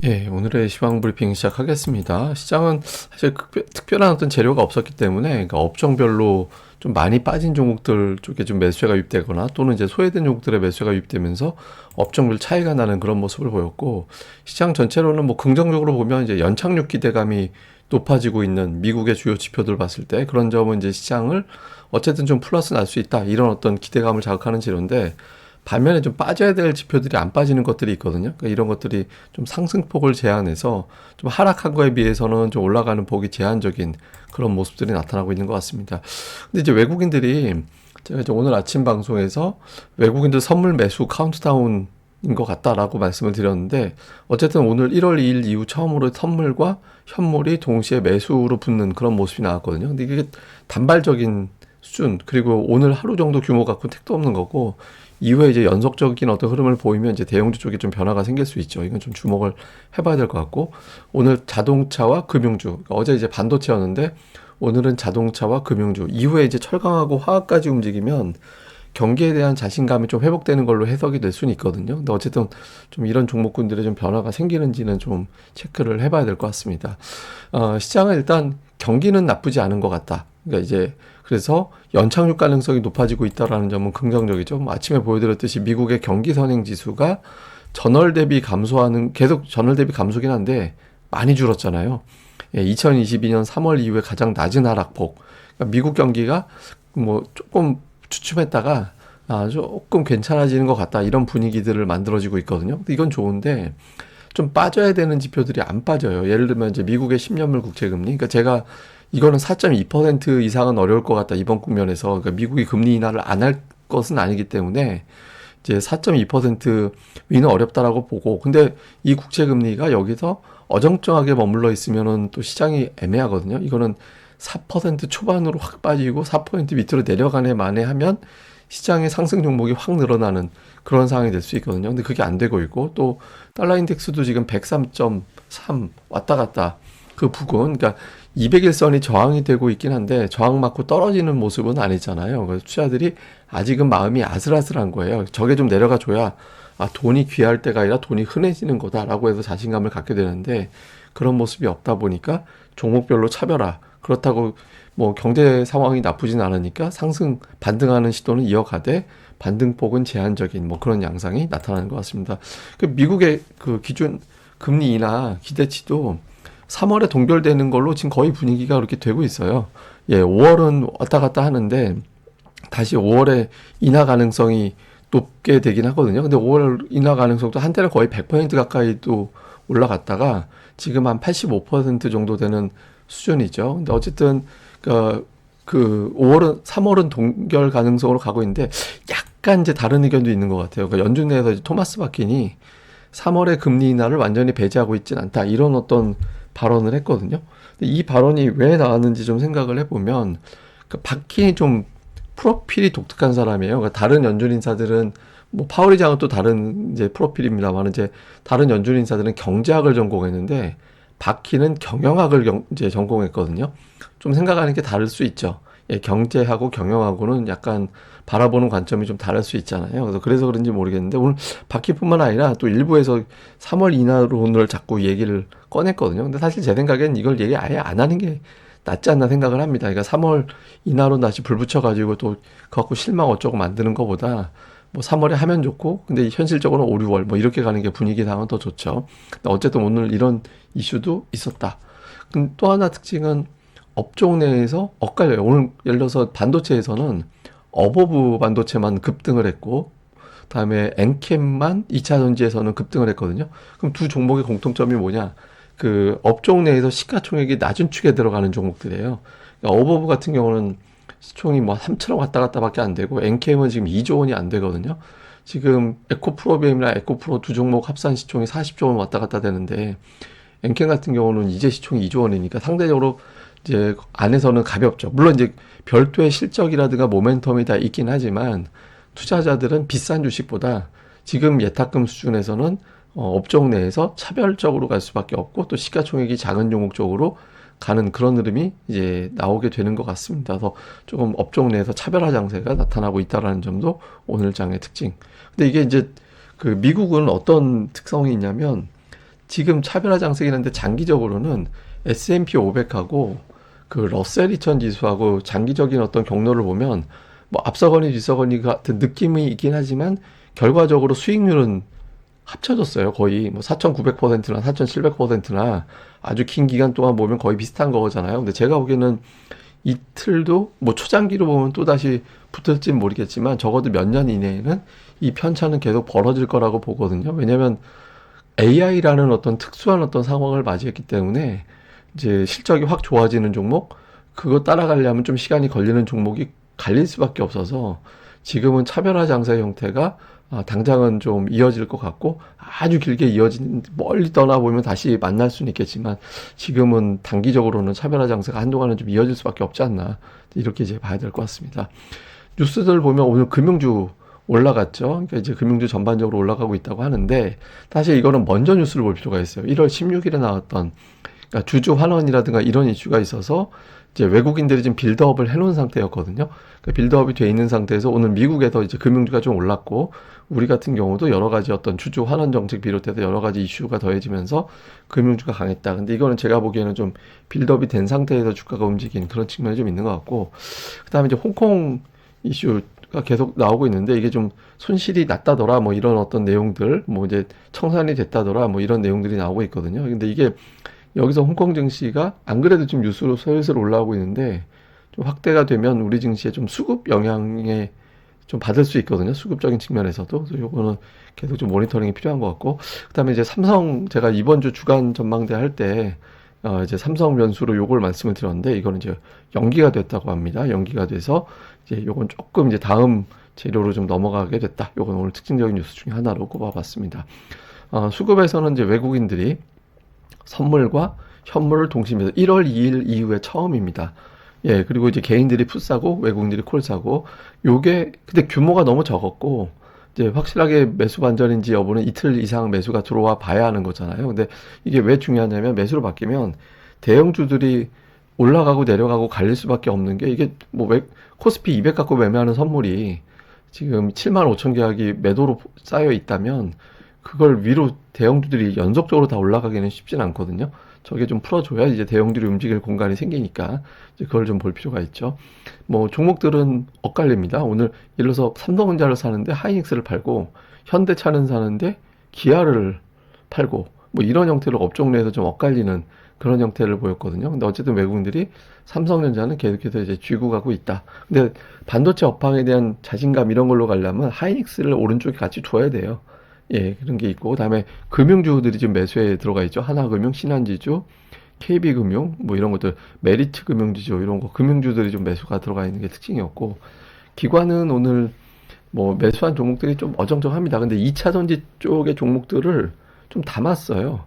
예, 오늘의 시황 브리핑 시작하겠습니다. 시장은 사실 특별한 어떤 재료가 없었기 때문에 그러니까 업종별로 좀 많이 빠진 종목들 쪽에 좀 매수가 유입되거나 또는 이제 소외된 종목들의 매수가 유입되면서 업종별 차이가 나는 그런 모습을 보였고, 시장 전체로는 뭐 긍정적으로 보면 이제 연착륙 기대감이 높아지고 있는 미국의 주요 지표들 봤을 때 그런 점은 이제 시장을 어쨌든 좀 플러스 날 수 있다, 이런 어떤 기대감을 자극하는 재료인데, 반면에 좀 빠져야 될 지표들이 안 빠지는 것들이 있거든요. 그러니까 이런 것들이 좀 상승폭을 제한해서 좀 하락한 거에 비해서는 좀 올라가는 폭이 제한적인 그런 모습들이 나타나고 있는 것 같습니다. 근데 이제 외국인들이, 제가 이제 오늘 아침 방송에서 외국인들 선물 매수 카운트다운인 것 같다라고 말씀을 드렸는데, 어쨌든 오늘 1월 2일 이후 처음으로 선물과 현물이 동시에 매수로 붙는 그런 모습이 나왔거든요. 근데 이게 단발적인 수준, 그리고 오늘 하루 정도 규모 갖고 택도 없는 거고, 이후에 이제 연속적인 어떤 흐름을 보이면 이제 대형주 쪽에 좀 변화가 생길 수 있죠. 이건 좀 주목을 해봐야 될 것 같고, 오늘 자동차와 금융주, 그러니까 어제 이제 반도체였는데 오늘은 자동차와 금융주, 이후에 이제 철강하고 화학까지 움직이면 경기에 대한 자신감이 좀 회복되는 걸로 해석이 될 수는 있거든요. 근데 어쨌든 좀 이런 종목군들의 좀 변화가 생기는지는 좀 체크를 해봐야 될 것 같습니다. 시장은 일단 경기는 나쁘지 않은 것 같다. 그러니까 이제 그래서 연착륙 가능성이 높아지고 있다라는 점은 긍정적이죠. 뭐 아침에 보여드렸듯이 미국의 경기 선행 지수가 전월 대비 감소하는, 계속 전월 대비 감소긴 한데 많이 줄었잖아요. 예, 2022년 3월 이후에 가장 낮은 하락폭. 그러니까 미국 경기가 뭐 조금 주춤했다가 조금 괜찮아지는 것 같다, 이런 분위기들을 만들어지고 있거든요. 이건 좋은데 좀 빠져야 되는 지표들이 안 빠져요. 예를 들면 이제 미국의 10년물 국채금리. 그러니까 제가 이거는 4.2% 이상은 어려울 것 같다, 이번 국면에서. 그러니까 미국이 금리 인하를 안 할 것은 아니기 때문에 이제 4.2% 위는 어렵다라고 보고, 근데 이 국채금리가 여기서 어정쩡하게 머물러 있으면은 또 시장이 애매하거든요. 이거는 4% 초반으로 확 빠지고 4% 밑으로 내려가네 마네 하면 시장의 상승 종목이 확 늘어나는 그런 상황이 될 수 있거든요. 근데 그게 안 되고 있고, 또 달러 인덱스도 지금 103.3 왔다 갔다 그 부근, 그러니까 200일선이 저항이 되고 있긴 한데 저항 맞고 떨어지는 모습은 아니잖아요. 그래서 투자들이 아직은 마음이 아슬아슬한 거예요. 저게 좀 내려가 줘야 돈이 귀할 때가 아니라 돈이 흔해지는 거다라고 해서 자신감을 갖게 되는데, 그런 모습이 없다 보니까 종목별로 차별화. 그렇다고 뭐 경제 상황이 나쁘진 않으니까 상승 반등하는 시도는 이어가되 반등폭은 제한적인 뭐 그런 양상이 나타나는 것 같습니다. 그 미국의 그 기준 금리 인하 기대치도 3월에 동결되는 걸로 지금 거의 분위기가 그렇게 되고 있어요. 예, 5월은 왔다 갔다 하는데 다시 5월에 인하 가능성이 높게 되긴 하거든요. 근데 5월 인하 가능성도 한때는 거의 100% 가까이도 올라갔다가 지금 한 85% 정도 되는 수준이죠. 근데 어쨌든 그 5월은 3월은 동결 가능성으로 가고 있는데 약간 이제 다른 의견도 있는 것 같아요. 그러니까 연준 내에서 이제 토마스 바킨이 3월에 금리 인하를 완전히 배제하고 있진 않다, 이런 어떤 발언을 했거든요. 근데 이 발언이 왜 나왔는지 좀 생각을 해보면, 그 바킨이 좀 프로필이 독특한 사람이에요. 그러니까 다른 연준 인사들은 뭐 파월 의장은 또 다른 이제 프로필입니다만, 이제 다른 연준 인사들은 경제학을 전공했는데 바퀴는 경영학을 이제 전공했거든요. 좀 생각하는 게 다를 수 있죠. 예, 경제하고 경영하고는 약간 바라보는 관점이 좀 다를 수 있잖아요. 그래서 그런지 모르겠는데 오늘 바퀴뿐만 아니라 또 일부에서 3월 인하론을 자꾸 얘기를 꺼냈거든요. 근데 사실 제 생각엔 이걸 얘기 아예 안 하는 게 낫지 않나 생각을 합니다. 그러니까 3월 인하론 다시 불 붙여가지고 또 그거 갖고 실망 어쩌고 만드는 것보다 뭐 3월에 하면 좋고, 근데 현실적으로 5, 6월 뭐 이렇게 가는 게 분위기상은 더 좋죠. 근데 어쨌든 오늘 이런 이슈도 있었다. 또 하나 특징은 업종 내에서 엇갈려요. 오늘 예를 들어서 반도체에서는 어버브 반도체만 급등을 했고, 그다음에 엔캠만 2차 전지에서는 급등을 했거든요. 그럼 두 종목의 공통점이 뭐냐? 그 업종 내에서 시가총액이 낮은 축에 들어가는 종목들이에요. 그러니까 어버브 같은 경우는 시총이 뭐 3천억 왔다 갔다밖에 안 되고, 엔캠은 지금 2조 원이 안 되거든요. 지금 에코프로비엠이랑 에코프로 두 종목 합산 시총이 40조 원 왔다 갔다 되는데, 엔캠 같은 경우는 이제 시총이 2조 원이니까 상대적으로 이제 안에서는 가볍죠. 물론 이제 별도의 실적이라든가 모멘텀이 다 있긴 하지만 투자자들은 비싼 주식보다 지금 예탁금 수준에서는 업종 내에서 차별적으로 갈 수밖에 없고, 또 시가총액이 작은 종목 쪽으로 가는 그런 흐름이 이제 나오게 되는 것 같습니다. 그래서 조금 업종 내에서 차별화 장세가 나타나고 있다는 점도 오늘 장의 특징. 근데 이게 이제 그 미국은 어떤 특성이 있냐면 지금 차별화 장세긴 한데 장기적으로는 S&P 500하고 그 러셀 2000 지수하고 장기적인 어떤 경로를 보면 뭐 앞서거니 뒤서거니 같은 느낌이 있긴 하지만 결과적으로 수익률은 합쳐졌어요. 거의 뭐 4,900%나 4,700%나 아주 긴 기간 동안 보면 거의 비슷한 거잖아요. 근데 제가 보기에는 이틀도 뭐 초장기로 보면 또다시 붙을지는 모르겠지만 적어도 몇 년 이내에는 이 편차는 계속 벌어질 거라고 보거든요. 왜냐면 AI라는 어떤 특수한 어떤 상황을 맞이했기 때문에 이제 실적이 확 좋아지는 종목, 그거 따라가려면 좀 시간이 걸리는 종목이 갈릴 수밖에 없어서 지금은 차별화 장세 형태가 당장은 좀 이어질 것 같고 아주 길게 이어진 멀리 떠나보면 다시 만날 수는 있겠지만 지금은 단기적으로는 차별화 장세가 한동안은 좀 이어질 수밖에 없지 않나 이렇게 이제 봐야 될 것 같습니다. 뉴스들 보면 오늘 금융주 올라갔죠. 그러니까 이제 금융주 전반적으로 올라가고 있다고 하는데 사실 이거는 먼저 뉴스를 볼 필요가 있어요. 1월 16일에 나왔던 그러니까 주주 환원이라든가 이런 이슈가 있어서 이제 외국인들이 지금 빌드업을 해놓은 상태였거든요. 그러니까 빌드업이 돼 있는 상태에서 오늘 미국에서 이제 금융주가 좀 올랐고 우리 같은 경우도 여러 가지 어떤 주주 환원 정책 비롯해서 여러 가지 이슈가 더해지면서 금융주가 강했다. 근데 이거는 제가 보기에는 좀 빌드업이 된 상태에서 주가가 움직인 그런 측면이 좀 있는 것 같고 그다음에 이제 홍콩 이슈가 계속 나오고 있는데 이게 좀 손실이 났다더라 뭐 이런 어떤 내용들 뭐 이제 청산이 됐다더라 뭐 이런 내용들이 나오고 있거든요. 근데 이게 여기서 홍콩 증시가 안 그래도 지금 뉴스로 슬슬 올라오고 있는데 좀 확대가 되면 우리 증시에 좀 수급 영향에 좀 받을 수 있거든요. 수급적인 측면에서도. 그래서 요거는 계속 좀 모니터링이 필요한 것 같고. 그다음에 이제 삼성 제가 이번 주 주간 전망대 할 때 이제 삼성 변수로 요걸 말씀을 드렸는데 이거는 이제 연기가 됐다고 합니다. 연기가 돼서 이제 요건 조금 이제 다음 재료로 좀 넘어가게 됐다. 요건 오늘 특징적인 뉴스 중에 하나로 꼽아봤습니다. 수급에서는 이제 외국인들이 선물과 현물을 동심해서 1월 2일 이후에 처음입니다. 예, 그리고 이제 개인들이 풋 사고 외국인들이 콜 사고 요게 근데 규모가 너무 적었고 이제 확실하게 매수 반전인지 여부는 이틀 이상 매수가 들어와 봐야 하는 거잖아요. 근데 이게 왜 중요하냐면 매수로 바뀌면 대형주들이 올라가고 내려가고 갈릴 수밖에 없는 게 이게 뭐 코스피 200 갖고 매매하는 선물이 지금 7만 5천 계약이 매도로 쌓여 있다면 그걸 위로 대형주들이 연속적으로 다 올라가기는 쉽진 않거든요. 저게 좀 풀어줘야 이제 대형들이 움직일 공간이 생기니까 이제 그걸 좀 볼 필요가 있죠. 뭐 종목들은 엇갈립니다. 오늘 예를 들어서 삼성전자를 사는데 하이닉스를 팔고 현대차는 사는데 기아를 팔고 뭐 이런 형태로 업종 내에서 좀 엇갈리는 그런 형태를 보였거든요. 근데 어쨌든 외국인들이 삼성전자는 계속해서 이제 쥐고 가고 있다. 근데 반도체 업황에 대한 자신감 이런 걸로 가려면 하이닉스를 오른쪽에 같이 둬야 돼요. 예, 그런 게 있고, 그다음에 금융주들이 지금 매수에 들어가 있죠. 하나금융, 신한지주, KB금융, 뭐 이런 것들, 메리트금융지주 이런 거 금융주들이 좀 매수가 들어가 있는 게 특징이었고, 기관은 오늘 뭐 매수한 종목들이 좀 어정쩡합니다. 근데 2차 전지 쪽의 종목들을 좀 담았어요.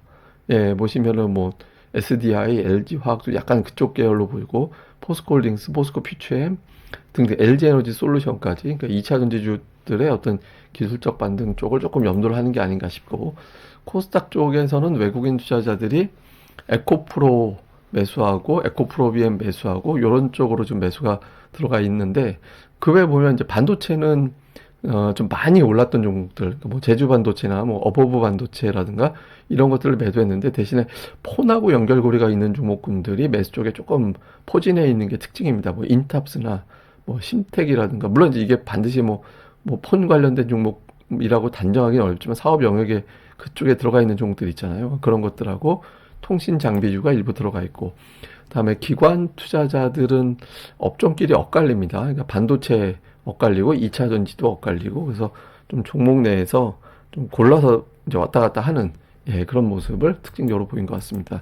예, 보시면은 뭐 SDI, LG화학도 약간 그쪽 계열로 보이고, 포스코홀딩스, 포스코퓨처엠 등등 LG에너지 솔루션까지, 그러니까 2차 전지주들의 어떤 기술적 반등 쪽을 조금 염두를 하는 게 아닌가 싶고 코스닥 쪽에서는 외국인 투자자들이 에코프로 매수하고 에코프로비엠 매수하고 이런 쪽으로 좀 매수가 들어가 있는데 그 외에 보면 이제 반도체는 좀 많이 올랐던 종목들 뭐 제주 반도체나 뭐 어버브 반도체라든가 이런 것들을 매도했는데 대신에 폰하고 연결고리가 있는 종목군들이 매수 쪽에 조금 포진해 있는 게 특징입니다. 뭐 인탑스나 뭐 심텍이라든가 물론 이제 이게 반드시 뭐 폰 관련된 종목이라고 단정하기는 어렵지만 사업 영역에 그쪽에 들어가 있는 종목들 있잖아요. 그런 것들하고 통신 장비주가 일부 들어가 있고, 그다음에 기관 투자자들은 업종끼리 엇갈립니다. 그러니까 반도체 엇갈리고 2차 전지도 엇갈리고 그래서 좀 종목 내에서 좀 골라서 이제 왔다 갔다 하는 그런 모습을 특징적으로 보인 것 같습니다.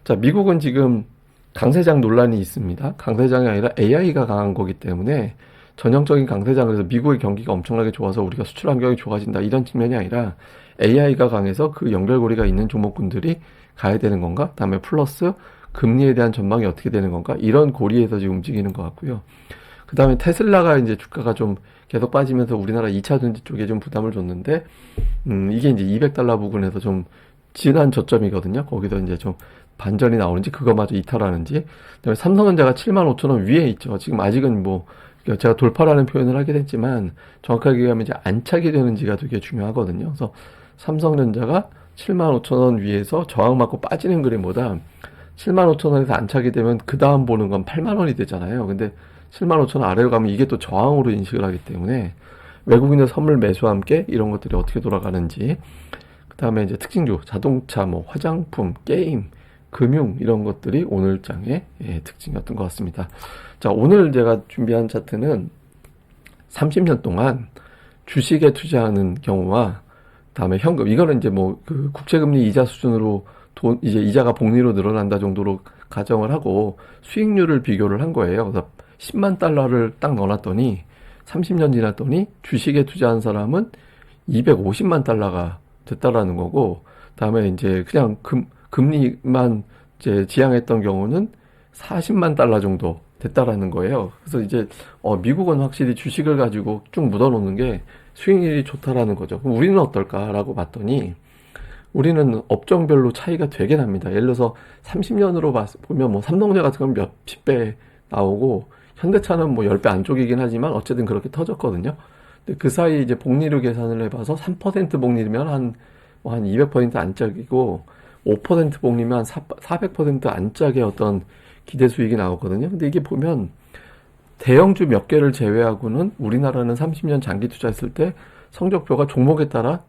자, 미국은 지금 강세장 논란이 있습니다. 강세장이 아니라 AI가 강한 거기 때문에 전형적인 강세장, 그래서 미국의 경기가 엄청나게 좋아서 우리가 수출 환경이 좋아진다 이런 측면이 아니라 AI가 강해서 그 연결고리가 있는 종목군들이 가야 되는 건가? 다음에 플러스 금리에 대한 전망이 어떻게 되는 건가? 이런 고리에서 지금 움직이는 것 같고요. 그 다음에 테슬라가 이제 주가가 좀 계속 빠지면서 우리나라 2차 전지 쪽에 좀 부담을 줬는데, 이게 이제 $200 부근에서 좀 지난 저점이거든요. 거기서 이제 좀 반전이 나오는지 그거마저 이탈하는지. 그다음에 삼성전자가 75,000원 위에 있죠. 지금 아직은 뭐 제가 돌파라는 표현을 하게 됐지만 정확하게 얘기하면 이제 안착이 되는지가 되게 중요하거든요. 그래서 삼성전자가 75,000원 위에서 저항 맞고 빠지는 그림보다 75,000원에서 안착이 되면 그 다음 보는 건 80,000원이 되잖아요. 근데 75,000원 아래로 가면 이게 또 저항으로 인식을 하기 때문에 외국인의 선물 매수와 함께 이런 것들이 어떻게 돌아가는지, 그 다음에 이제 특징주, 자동차, 뭐 화장품, 게임, 금융 이런 것들이 오늘 장의 특징이었던 것 같습니다. 자, 오늘 제가 준비한 차트는 30년 동안 주식에 투자하는 경우와 그다음에 현금, 이거는 이제 뭐 그 국채금리 이자 수준으로 돈 이제 이자가 복리로 늘어난다 정도로 가정을 하고 수익률을 비교를 한 거예요. 그래서 10만 달러를 딱 넣어놨더니 30년 지났더니 주식에 투자한 사람은 250만 달러가 됐다라는 거고, 그다음에 이제 그냥 금리만 이제 지향했던 경우는 40만 달러 정도 됐다라는 거예요. 그래서 이제 미국은 확실히 주식을 가지고 쭉 묻어놓는 게 수익률이 좋다라는 거죠. 그럼 우리는 어떨까라고 봤더니 우리는 업종별로 차이가 되게 납니다. 예를 들어서 30년으로 보면 뭐 삼성전자 같은 건 몇십 배 나오고 현대차는 뭐 10배 안쪽이긴 하지만 어쨌든 그렇게 터졌거든요. 근데 그 사이 이제 복리를 계산을 해봐서 3% 복리면 한 200% 안짝이고 5% 복리면 한 400% 안짝의 어떤 기대 수익이 나오거든요. 근데 이게 보면 대형주 몇 개를 제외하고는 우리나라는 30년 장기 투자했을 때 성적표가 종목에 따라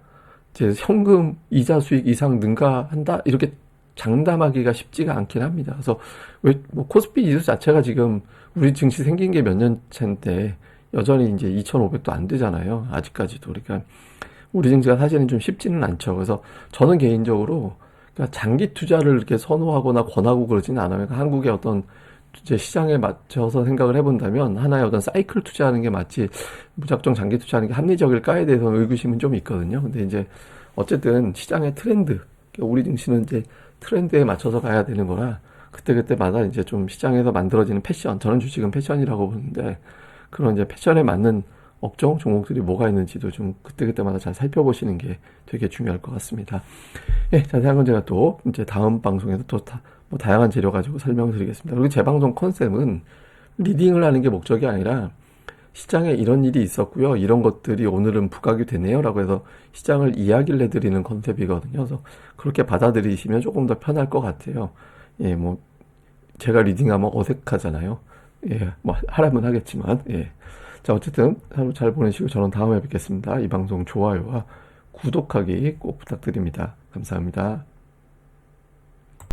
이제 현금 이자 수익 이상 능가한다 이렇게 장담하기가 쉽지가 않긴 합니다. 그래서 왜 뭐 코스피 지수 자체가 지금 우리 증시 생긴 게 몇 년 차인데 여전히 이제 2,500도 안 되잖아요. 아직까지도. 그러니까 우리 증시가 사실은 좀 쉽지는 않죠. 그래서 저는 개인적으로 그러니까 장기 투자를 이렇게 선호하거나 권하고 그러지는 않아요. 그러니까 한국의 어떤 이제 시장에 맞춰서 생각을 해본다면 하나의 어떤 사이클 투자하는 게 맞지 무작정 장기 투자하는 게 합리적일까에 대해서 의구심은 좀 있거든요. 근데 이제 어쨌든 시장의 트렌드, 그러니까 우리 증시는 이제 트렌드에 맞춰서 가야 되는 거라 그때그때마다 이제 좀 시장에서 만들어지는 패션, 저는 주식은 패션이라고 보는데 그런 이제 패션에 맞는 업종 종목들이 뭐가 있는지도 좀 그때그때마다 잘 살펴보시는 게 되게 중요할 것 같습니다. 예, 자세한 건 제가 또 이제 다음 방송에서 또 뭐 다양한 재료 가지고 설명드리겠습니다. 그리고 제 방송 컨셉은 리딩을 하는 게 목적이 아니라 시장에 이런 일이 있었고요. 이런 것들이 오늘은 부각이 되네요. 라고 해서 시장을 이야기를 해드리는 컨셉이거든요. 그래서 그렇게 받아들이시면 조금 더 편할 것 같아요. 예, 뭐 제가 리딩하면 어색하잖아요. 예, 뭐 하라면 하겠지만 예. 자, 어쨌든 하루 잘 보내시고 저는 다음에 뵙겠습니다. 이 방송 좋아요와 구독하기 꼭 부탁드립니다. 감사합니다.